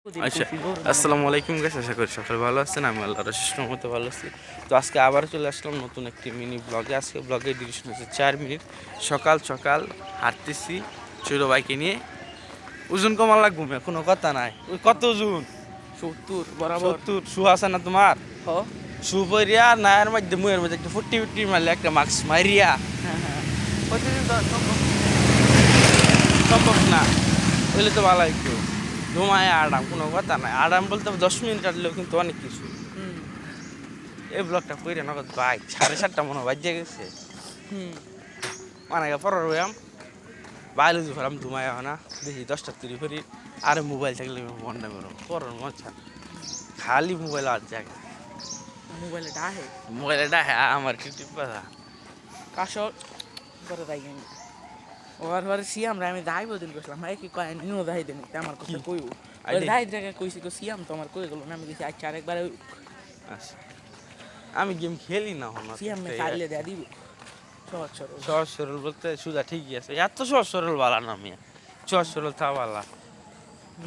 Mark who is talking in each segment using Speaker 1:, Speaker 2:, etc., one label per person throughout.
Speaker 1: আচ্ছা, আসসালামু আলাইকুম গাইস, আশা করি সকলে ভালো আছেন। আমি আল্লাহর অশেষ রহমতে ভালো আছি। তো আজকে আবার চলে আসলাম নতুন একটি মিনি ব্লগে। আজকে ব্লগের ডিউরেশন হচ্ছে 4 মিনিট। সকাল সকাল হাঁটতেছি ছোটো বাইকে নিয়ে। ওজন কমান লাগবো মেয়ে, কোনো কথা নাই। ওই কত ওজন?
Speaker 2: 70 বরাবর
Speaker 1: 70 শু আছে না তোমার?
Speaker 2: হ
Speaker 1: শু পরিয়া নায়ের মধ্যে মুয়ের মধ্যে একটা ফুটি ফুটি মারলে একটা মাস্ক মারিয়া
Speaker 2: হ্যাঁ হ্যাঁ প্রতিদিন তো সম্ভব
Speaker 1: সম্ভব না। ওইলে তো ভালো একটু ঘুমায় আরাম, কোনো কথা নাই। আরাম বলতে 10 মিনিট কাটলেও কিন্তু অনেক কিছু।
Speaker 2: হুম
Speaker 1: এই ব্লগটা কইরে নগদ ভাই 7:30 মনে বাজে গেছে।
Speaker 2: হুম
Speaker 1: মানে পরের ব্যায়াম বায়োলজি ফেরাম ঘুমায় না দেখি 10টা তৈরি করি। আর মোবাইল থাকলে মনটা বেরো পরের মজা খালি মোবাইল আর জায়গা
Speaker 2: মোবাইলে ডাহে
Speaker 1: মোবাইলে ডাহে আমার কি টিপা
Speaker 2: কাশর করে তাই গেমি ওর ঘরে সিয়াম রে আমি দাই বদিন করছিলাম ভাই কি কয় নিও দাই দেন আমার কথা কইও ওই দাই জায়গা কইছি কো সিয়াম তো আমার কই গেল না আমি দেখি আচ্ছা আরেকবার
Speaker 1: আচ্ছা আমি গেম খেলি না হন
Speaker 2: সিয়াম মে কাইলে দে দিব সহজ সরল
Speaker 1: সহজ সরল বলতে সুদা ঠিকই আছে। এত সহজ সরল বালা না মিয়া, সহজ সরল থা বালা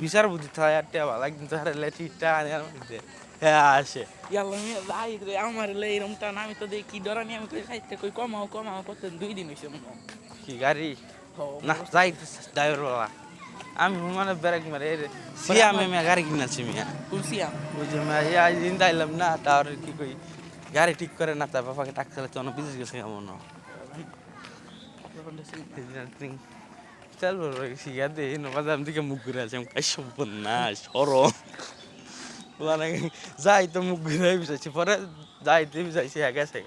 Speaker 1: বিচার বুদ্ধি থা আটটা বালা কিন্তু আরে লেটিটা আনার মধ্যে হ্যাঁ আসে
Speaker 2: ইয়াল্লা মি দাই রে আমার লে এরম টান আমি তো দেখি ডরানি আমি কই খাইতে কই কমাও কমাও কত 2 দিন হইছে মনে
Speaker 1: কি গাড়ি
Speaker 2: হ
Speaker 1: না যাই ড্রাইভার বাবা আমি মানে ব্রেক মারে সিয়াম আমি গাড়ি কিনাছি মিয়া।
Speaker 2: কোন সিয়াম
Speaker 1: বুঝলি মিয়া আজ দিন দাইলাম না তার কি কই গাড়ি ঠিক করে না তার বাবাকে টাকা চালাতে অনেক বিদেশ গেছে কেমন চল শিখা দে নবাজার দিকে মুখ ঘুরে আছে সম্পূর্ণ না সরম মানে যাই তো মুখ ঘুরে বিষাইছি পরে যাইতে বিষাইছি গেছে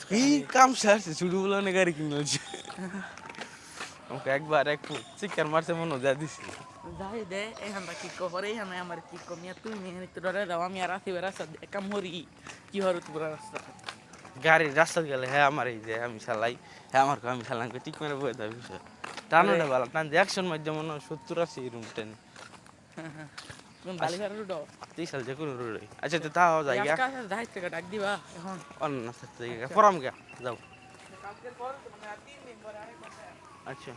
Speaker 1: কি কাম সারছে ছুটু বলে গাড়ি কিনেছি আমাকে একবার এক চিকার মারছে মনে যা দিছি
Speaker 2: যাই দে এখানটা কি করে এখানে আমার কি কমিয়া তুই মেয়ে তো ডরে দাও আমি আর রাতে রাস্তা একা মরি কি হর পুরো রাস্তা
Speaker 1: গাড়ির রাস্তা গেলে হ্যাঁ আমার এই যে আমি চালাই হ্যাঁ আমার আমি চালান ঠিক মেরে বয়ে দেয় বিষয় টানোটা ভালো টান অ্যাকশন মাধ্যমে মনে হয় 70 আছে এই রুম টেন
Speaker 2: কোন বালিঘাট রুড
Speaker 1: 30 সাল যে কোনো রুড়ে আচ্ছা তো তাও যাই গা
Speaker 2: আজকে যাই থেকে ডাক দিবা এখন
Speaker 1: অন্য না থাকতে পরাম গা যাও
Speaker 2: কালকের পর মানে 3 দিন পরে আরেকবার
Speaker 1: আচ্ছা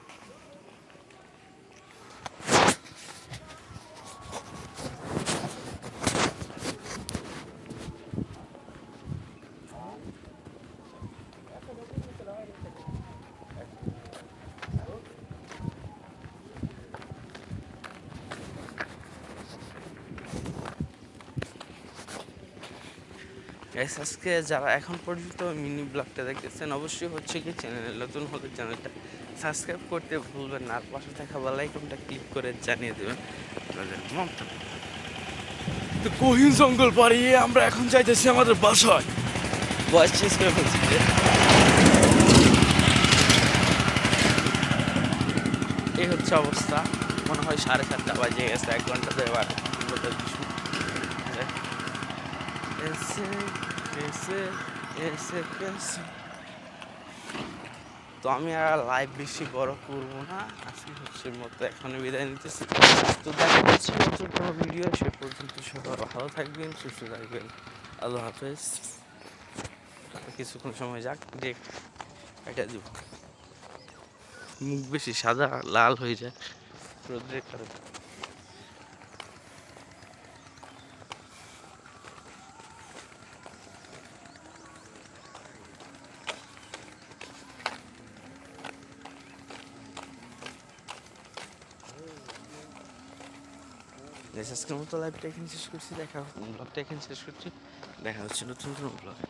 Speaker 1: আজকে যারা এখন পর্যন্ত মিনি ব্লগটা দেখতেছেন অবশ্যই হচ্ছে কি চ্যানেলে নতুন হলে চ্যানেলটা সাবস্ক্রাইব করতে ভুলবেন না, আর পাশে থাকা বেল আইকনটা ক্লিক করে জানিয়ে দেবেন আপনাদের মন্তব্য। তো কোহিন জঙ্গল পাড়িয়ে আমরা এখন যাইতেছি আমাদের বাসায়। বয়স চেঞ্জ করে ফেলছি এই হচ্ছে অবস্থা। মনে হয় 7:30 বাজে গেছে, 1 ঘন্টা দেওয়ার তো আমি আর লাইভ বেশি বড় করবো না, আজকে হচ্ছে মতো এখনই বিদায় নিতেছি। তো দেখা যাচ্ছে নতুন কোনো ভিডিও, সে পর্যন্ত সবাই ভালো থাকবেন, সুস্থ থাকবেন। আল্লাহ হাফেজ। কিছুক্ষণ সময় যাক, ডেক এটা দিব, মুখ বেশি সাদা লাল হয়ে যায় রোদ্রের কারণে। আজকের মতো লাইভটা এখানে শেষ করছি, ব্লগটা এখানে শেষ করছি। দেখা হচ্ছে নতুন কোনো ব্লগে।